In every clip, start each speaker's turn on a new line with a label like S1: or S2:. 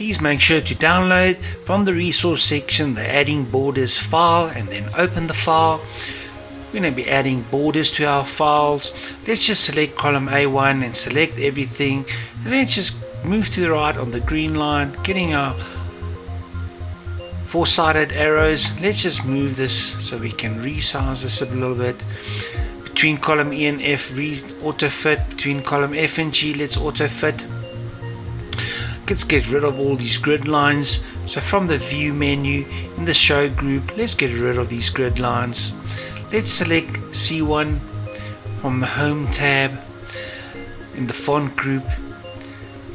S1: please make sure to download from the resource section the adding borders file and then open the file. We're going to be adding borders to our files. Let's just select column A1 and select everything, and let's just move to the right on the green line, getting our four-sided arrows. Let's just move this so we can resize this a little bit. Between column E and F, auto fit. Between column F and G, let's auto fit. Let's get rid of all these grid lines. So from the view menu in the show group, let's get rid of these grid lines. Let's select C1 from the home tab. In the font group,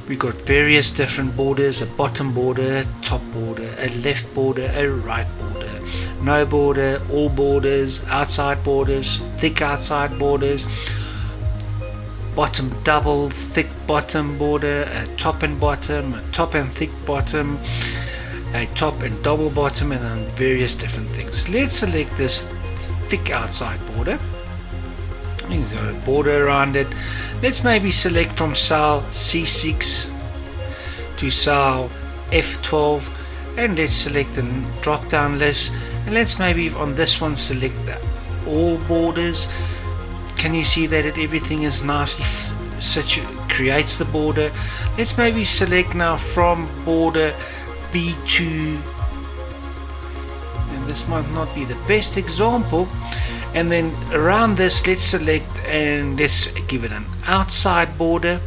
S1: we got various different borders: a bottom border, a top border, a left border, a right border, no border, all borders, outside borders, thick outside borders, bottom double, thick bottom border, a top and bottom, a top and thick bottom, a top and double bottom, and then various different things. Let's select this thick outside border. There's a border around it. Let's maybe select from cell C6 to cell F12, and let's select the drop down list, and let's maybe on this one select all borders. Can you see that everything is nicely creates the border? Let's maybe select now from border B2, and this might not be the best example. And then around this, let's select and let's give it an outside border.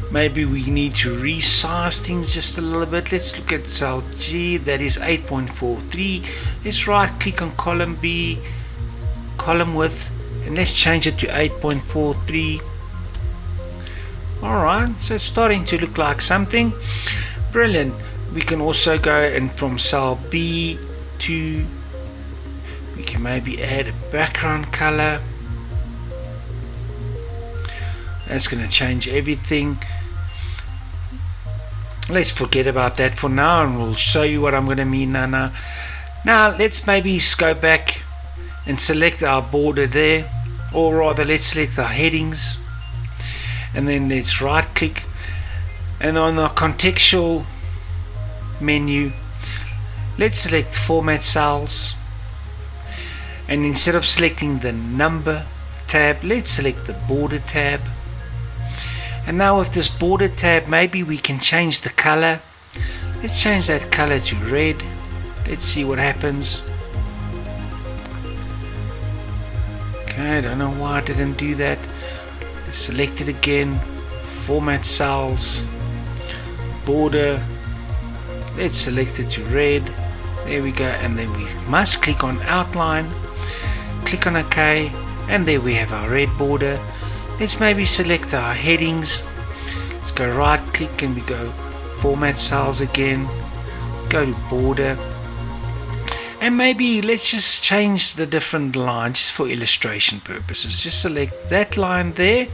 S1: Maybe we need to resize things just a little bit. Let's look at cell G, that is 8.43. Let's right click on column B, column width, and let's change it to 8.43. Alright, so it's starting to look like something. Brilliant. We can also go and from cell B to, we can maybe add a background color. That's going to change everything. Let's forget about that for now, and we'll show you what I'm going to mean now. Now let's maybe go back and select our border there, or rather let's select our headings, and then let's right click, and on the contextual menu, let's select format cells, and instead of selecting the number tab, let's select the border tab. And now with this border tab, maybe we can change the color. Let's change that color to red. Let's see what happens. Okay, I don't know why I didn't do that. Let's select it again, format cells, border, let's select it to red. There we go, and then we must click on outline, click on OK, and there we have our red border. Let's maybe select our headings. Let's go right click and we go format cells again, go to border, and maybe let's just change the different lines just for illustration purposes. Just select that line there,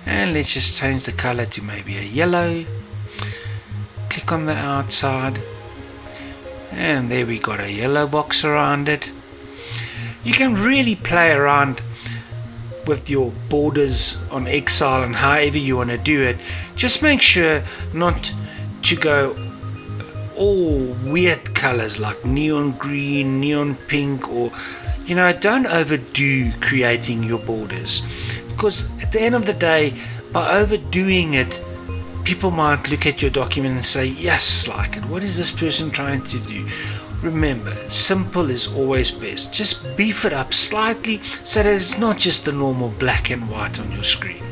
S1: and let's just change the color to maybe a yellow. Click on the outside, and there we got a yellow box around it. You can really play around with your borders on Excel and however you want to do it. Just make sure not to go all weird colors like neon green, neon pink, or don't overdo creating your borders, because at the end of the day, by overdoing it, people might look at your document and say, yes, like it, what is this person trying to do? Remember, simple is always best. Just beef it up slightly so that it's not just the normal black and white on your screen.